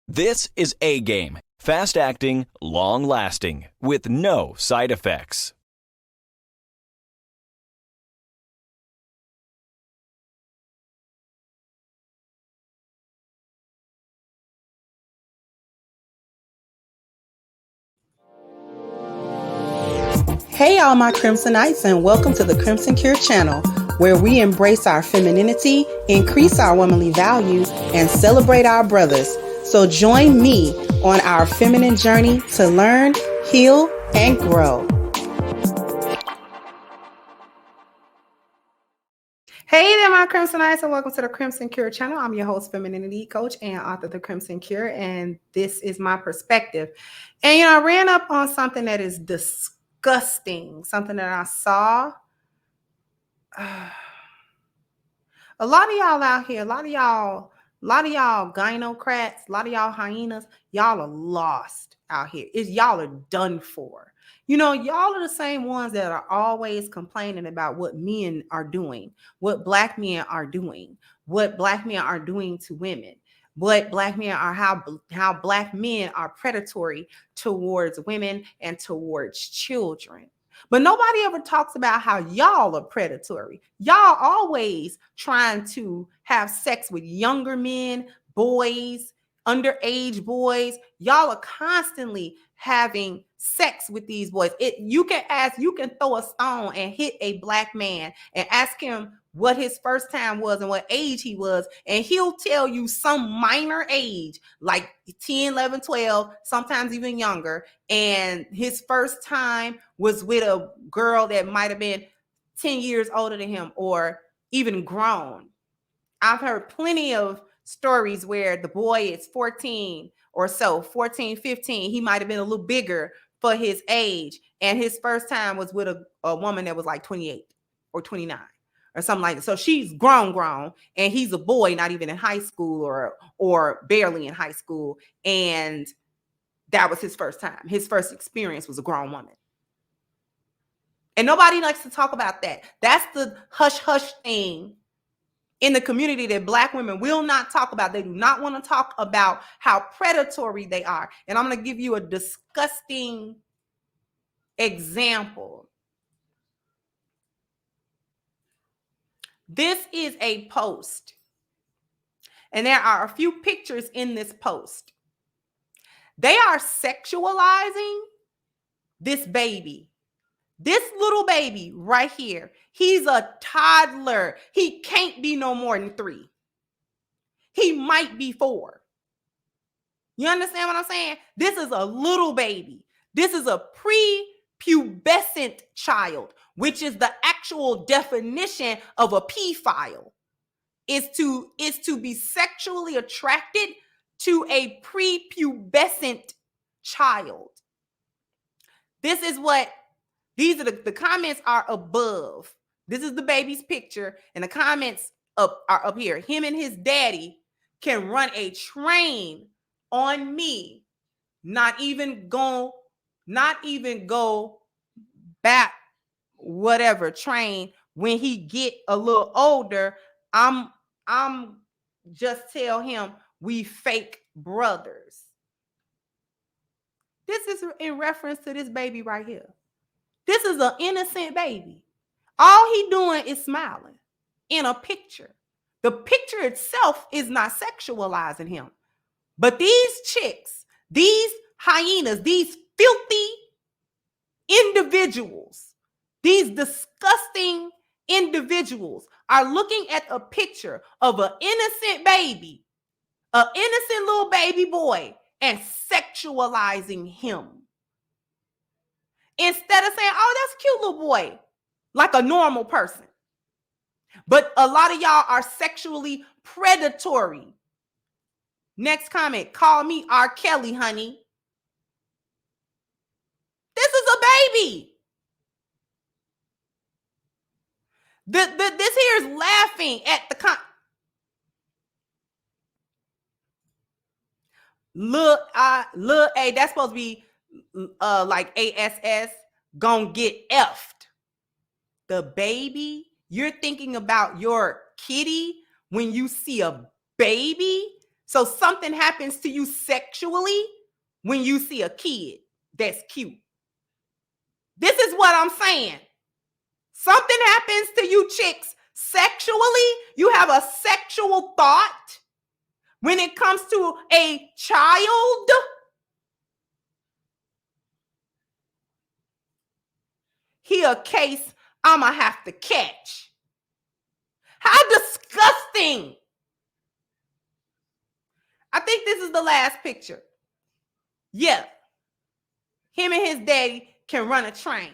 This is A-Game, fast-acting, long-lasting, with no side effects. Hey all my Crimsonites, and welcome to the Crimson Cure channel, where we embrace our femininity, increase our womanly values, and celebrate our brothers. So join me on our feminine journey to learn, heal, and grow. Hey there, my Crimsonites, and welcome to the Crimson Cure channel. I'm your host, femininity coach, and author of the Crimson Cure, and this is my perspective. And I ran up on something that is disgusting, something that I saw. A lot of y'all out here, a lot of y'all gynocrats, a lot of y'all hyenas, y'all are lost out here. Y'all are done for. Y'all are the same ones that are always complaining about what men are doing, what black men are doing, what black men are doing to women, what black men are, how black men are predatory towards women and towards children. But nobody ever talks about how y'all are predatory. Y'all always trying to have sex with younger men, boys, underage boys. Y'all are constantly having sex with these boys. You can throw a stone and hit a black man and ask him what his first time was and what age he was, and he'll tell you some minor age, like 10, 11, 12, sometimes even younger. And his first time was with a girl that might have been 10 years older than him or even grown. I've heard plenty of stories where the boy is 14 or so, 14, 15. He might have been a little bigger for his age. And his first time was with a woman that was like 28 or 29 or something like that. So she's grown, and he's a boy, not even in high school or barely in high school. And that was his first time. His first experience was a grown woman. And nobody likes to talk about that. That's the hush thing in the community that black women will not talk about. They do not want to talk about how predatory they are. And I'm going to give you a disgusting example. This is a post, and there are a few pictures in this post. They are sexualizing this baby. This little baby right here, he's a toddler. He can't be no more than 3. He might be 4. You understand what I'm saying? This is a little baby. This is a prepubescent child, which is the actual definition of a pedophile, is to be sexually attracted to a prepubescent child. This is what these are the comments are above. This is the baby's picture, and the comments are up here. Him and his daddy can run a train on me, not even go back, whatever train. When he get a little older, I'm just tell him we fake brothers. This is in reference to this baby right here. This is an innocent baby. All he doing is smiling in a picture. The picture itself is not sexualizing him. But these chicks, these hyenas, these filthy individuals, these disgusting individuals are looking at a picture of an innocent baby, an innocent little baby boy, and sexualizing him. Instead of saying, oh, that's a cute little boy, like a normal person. But a lot of y'all are sexually predatory. Next comment, call me R. Kelly, honey. This is a baby. This here is laughing at the look, hey, that's supposed to be like ASS, gonna get effed. The baby, you're thinking about your kitty when you see a baby. So something happens to you sexually when you see a kid that's cute. This is what I'm saying. Something happens to you chicks sexually. You have a sexual thought when it comes to a child. He a case I'ma have to catch. How disgusting. I think this is the last picture. Yeah. Him and his daddy can run a train.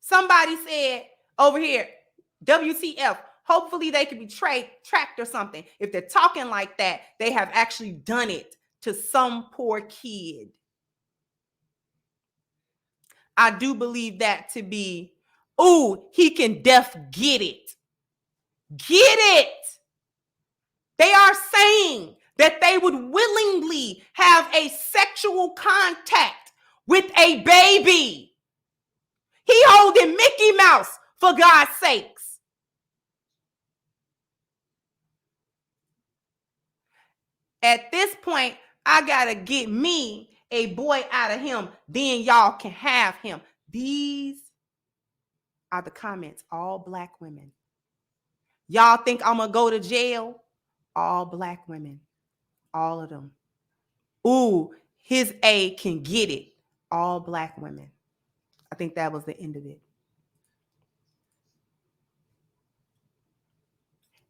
Somebody said over here, WTF, hopefully they could be tracked or something. If they're talking like that, they have actually done it to some poor kid. I do believe that to be, ooh, he can get it. Get it. They are saying that they would willingly have a sexual contact with a baby. He holding Mickey Mouse, for God's sakes. At this point, I gotta get me a boy out of him. Then y'all can have him. These are the comments. All Black women. Y'all think I'm gonna go to jail? All Black women. All of them. Ooh, his A can get it. All Black women. I think that was the end of it.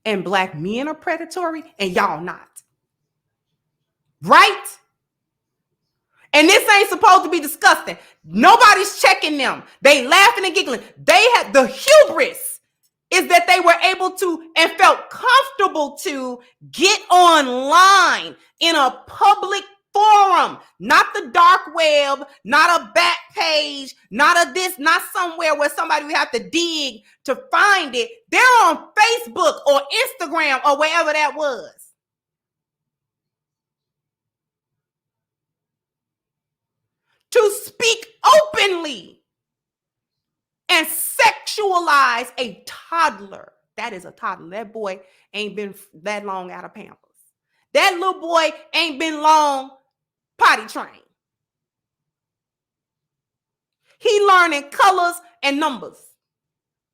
And Black men are predatory and y'all not. Right? And this ain't supposed to be disgusting. Nobody's checking them. They laughing and giggling. They had the hubris is that they were able to and felt comfortable to get online in a public forum, not the dark web, not a back page, not a this, not somewhere where somebody would have to dig to find it. They're on Facebook or Instagram or wherever that was. To speak openly and sexualize a toddler. That is a toddler. That boy ain't been that long out of Pampers. That little boy ain't been long potty trained. He learning colors and numbers.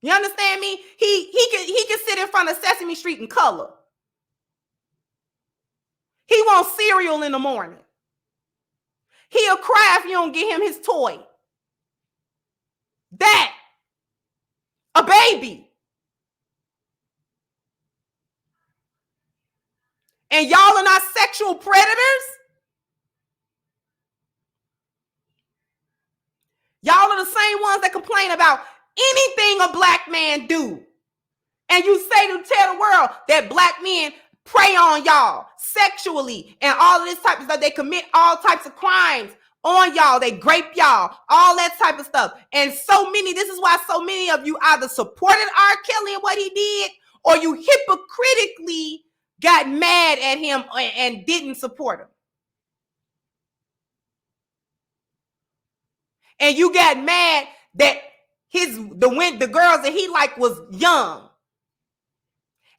You understand me? He can sit in front of Sesame Street and color. He wants cereal in the morning. He'll cry if you don't get him his toy. That. A baby. And y'all are not sexual predators? Y'all are the same ones that complain about anything a Black man do. And you say to tell the world that Black men prey on y'all sexually and all of this type of stuff. They commit all types of crimes on y'all. They grape y'all, all that type of stuff. And this is why so many of you either supported R. Kelly and what he did, or you hypocritically got mad at him and didn't support him. And you got mad that the girls that he liked was young.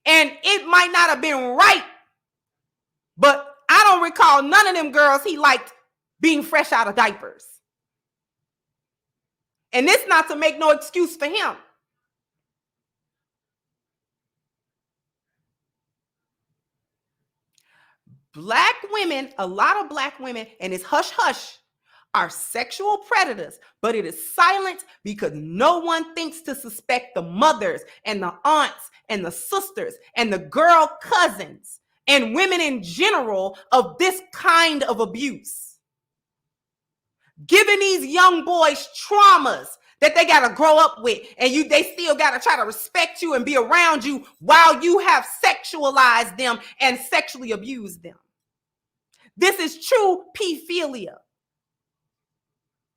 And it might not have been right, but I don't recall none of them girls he liked being fresh out of diapers. And this not to make no excuse for him. Black women, a lot of Black women, and it's hush hush, are sexual predators, but it is silent because no one thinks to suspect the mothers and the aunts and the sisters and the girl cousins and women in general of this kind of abuse. Giving these young boys traumas that they got to grow up with, and they still got to try to respect you and be around you while you have sexualized them and sexually abused them. This is true pedophilia.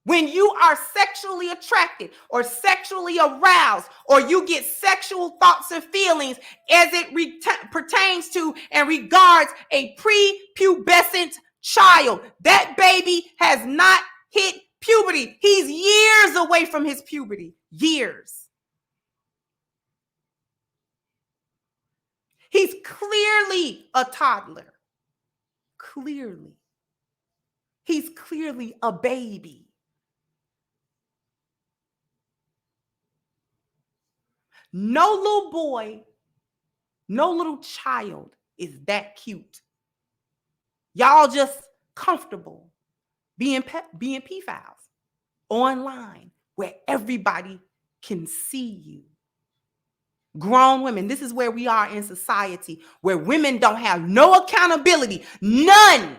When you are sexually attracted or sexually aroused, or you get sexual thoughts and feelings as it pertains to and regards a prepubescent child, that baby has not hit puberty. He's years away from his puberty. Years. He's clearly a toddler. Clearly. He's clearly a baby. No little boy, no little child is that cute. Y'all just comfortable being pedophiles online where everybody can see you. Grown women, this is where we are in society, where women don't have no accountability, none.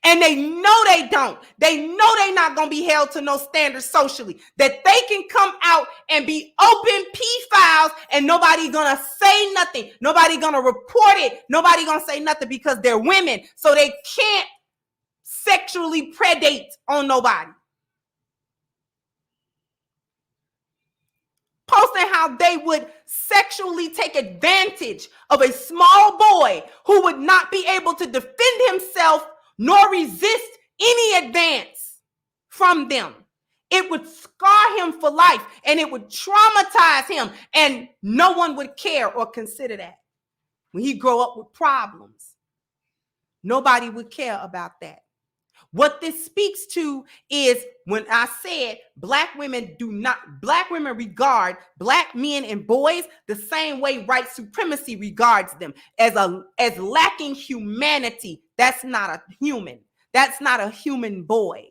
And they know they don't. They know they're not going to be held to no standards socially. That they can come out and be open pedophiles and nobody going to say nothing. Nobody going to report it. Nobody going to say nothing because they're women. So they can't sexually predate on nobody. Posting how they would sexually take advantage of a small boy who would not be able to defend himself nor resist any advance from them. It would scar him for life and it would traumatize him, and no one would care or consider that. When he grow up with problems, nobody would care about that. What this speaks to is when I said black women regard black men and boys the same way white supremacy regards them, as lacking humanity. That's not a human. That's not a human boy.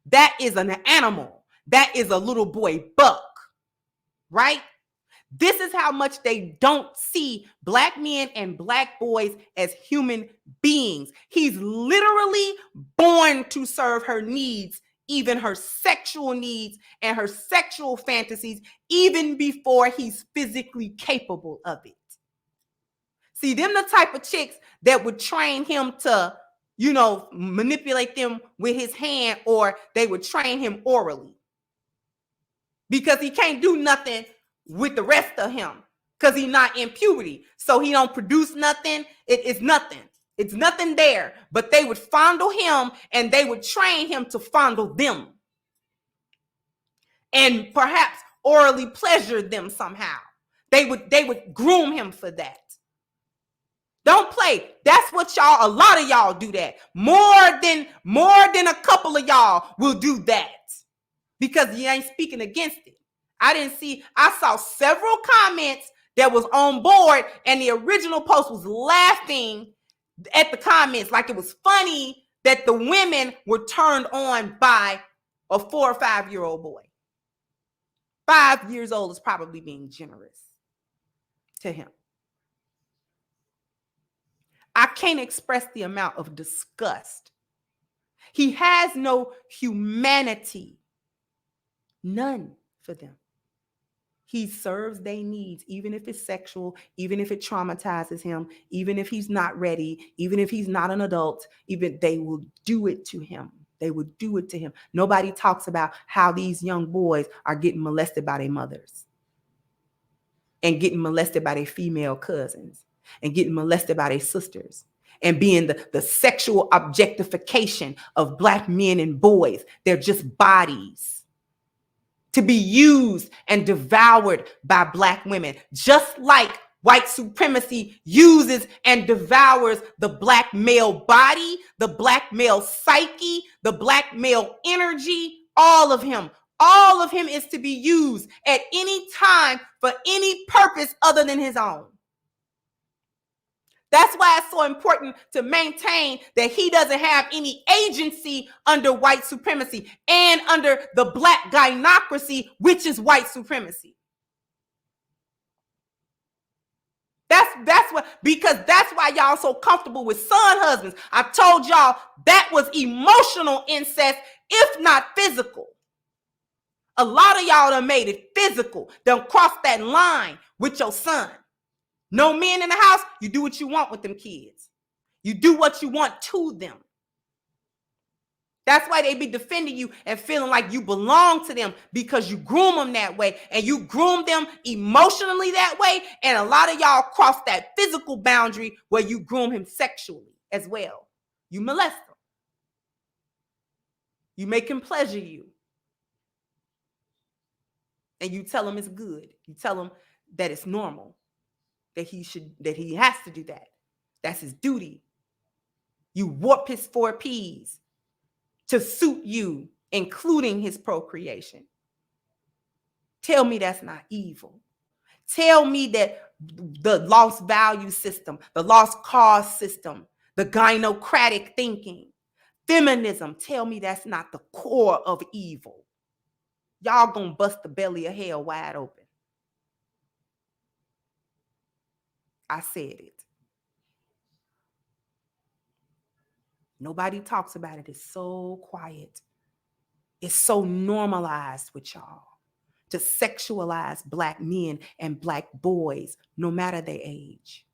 That is an animal. That is a little boy buck, right? This is how much they don't see black men and black boys as human beings. He's literally born to serve her needs, even her sexual needs and her sexual fantasies, even before he's physically capable of it. See, them the type of chicks that would train him to, manipulate them with his hand, or they would train him orally. Because he can't do nothing with the rest of him because he's not in puberty. So he don't produce nothing. It's nothing. It's nothing there. But they would fondle him and they would train him to fondle them. And perhaps orally pleasure them somehow. They would groom him for that. Don't play. That's what a lot of y'all do that. More than a couple of y'all will do that. Because you ain't speaking against it. I saw several comments that was on board, and the original post was laughing at the comments like it was funny that the women were turned on by a 4 or 5 year old boy. 5 years old is probably being generous to him. I can't express the amount of disgust. He has no humanity. None for them. He serves their needs, even if it's sexual, even if it traumatizes him, even if he's not ready, even if he's not an adult, even they will do it to him. They would do it to him. Nobody talks about how these young boys are getting molested by their mothers and getting molested by their female cousins and getting molested by their sisters and being the sexual objectification of black men and boys. They're just bodies to be used and devoured by black women, just like white supremacy uses and devours the black male body, the black male psyche, the black male energy, all of him. All of him is to be used at any time for any purpose other than his own. That's why it's so important to maintain that he doesn't have any agency under white supremacy and under the black gynocracy, which is white supremacy. That's why y'all so comfortable with son husbands. I told y'all that was emotional incest, if not physical. A lot of y'all done made it physical, done crossed that line with your son. No men in the house, you do what you want with them kids. You do what you want to them. That's why they be defending you and feeling like you belong to them, because you groom them that way and you groom them emotionally that way. And a lot of y'all cross that physical boundary where you groom him sexually as well. You molest him. You make him pleasure you. And you tell him it's good. You tell him that it's normal. that he has to do that. That's his duty. You warp his 4 Ps to suit you, including his procreation. Tell me that's not evil. Tell me that the lost value system, the lost cause system, the gynocratic thinking, feminism, tell me that's not the core of evil. Y'all gonna bust the belly of hell wide open. I said it. Nobody talks about it. It's so quiet. It's so normalized with y'all to sexualize Black men and Black boys, no matter their age.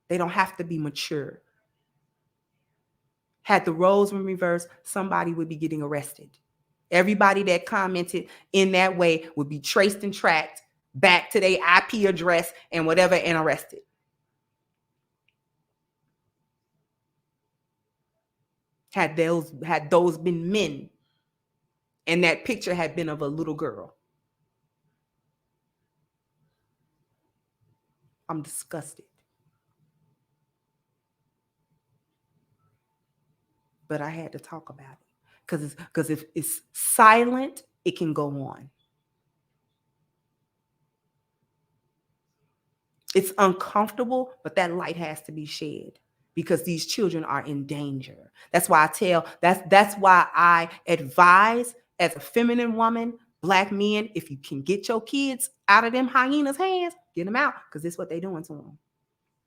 They don't have to be mature. Had the roles been reversed, somebody would be getting arrested. Everybody that commented in that way would be traced and tracked back to their IP address and whatever and arrested. Had those been men, and that picture had been of a little girl. I'm disgusted. But I had to talk about it because if it's silent, it can go on. It's uncomfortable, but that light has to be shed because these children are in danger. That's why that's why I advise, as a feminine woman, Black men, if you can get your kids out of them hyenas' hands, get them out, because this is what they're doing to them.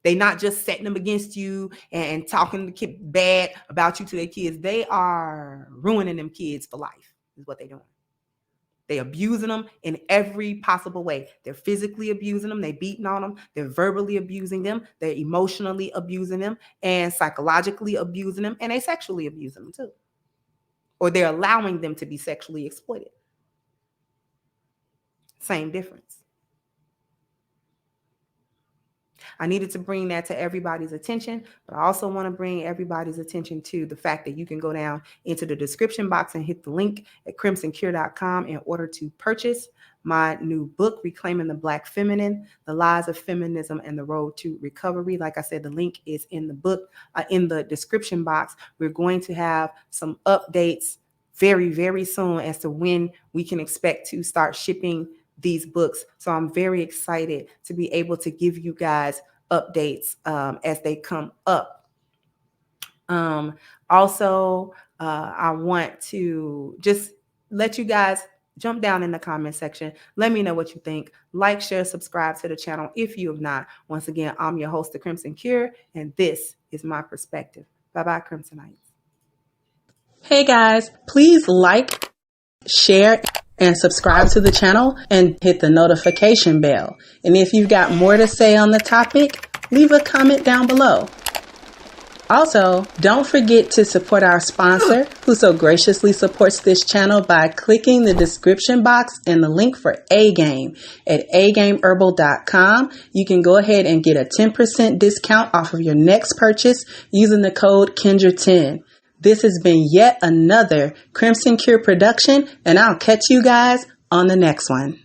They not just setting them against you and talking bad about you to their kids. They are ruining them kids for life, is what they're doing. They're abusing them in every possible way. They're physically abusing them. They're beating on them. They're verbally abusing them. They're emotionally abusing them and psychologically abusing them. And they sexually abusing them too. Or they're allowing them to be sexually exploited. Same difference. I needed to bring that to everybody's attention, but I also want to bring everybody's attention to the fact that you can go down into the description box and hit the link at crimsoncure.com in order to purchase my new book, Reclaiming the Black Feminine, The Lies of Feminism and the Road to Recovery. Like I said, the link is in the book, in the description box. We're going to have some updates very, very soon as to when we can expect to start shipping these books. So I'm very excited to be able to give you guys updates as they come up. Also, I want to just let you guys jump down in the comment section. Let me know what you think. Like, share, subscribe to the channel if you have not. Once again, I'm your host, The Crimson Cure, and this is my perspective. Bye-bye, Crimsonites. Hey guys, please like, share, and subscribe to the channel and hit the notification bell. And if you've got more to say on the topic, leave a comment down below. Also, don't forget to support our sponsor, who so graciously supports this channel by clicking the description box and the link for A-Game at agameherbal.com. You can go ahead and get a 10% discount off of your next purchase using the code Kendra10. This has been yet another Crimson Cure production, and I'll catch you guys on the next one.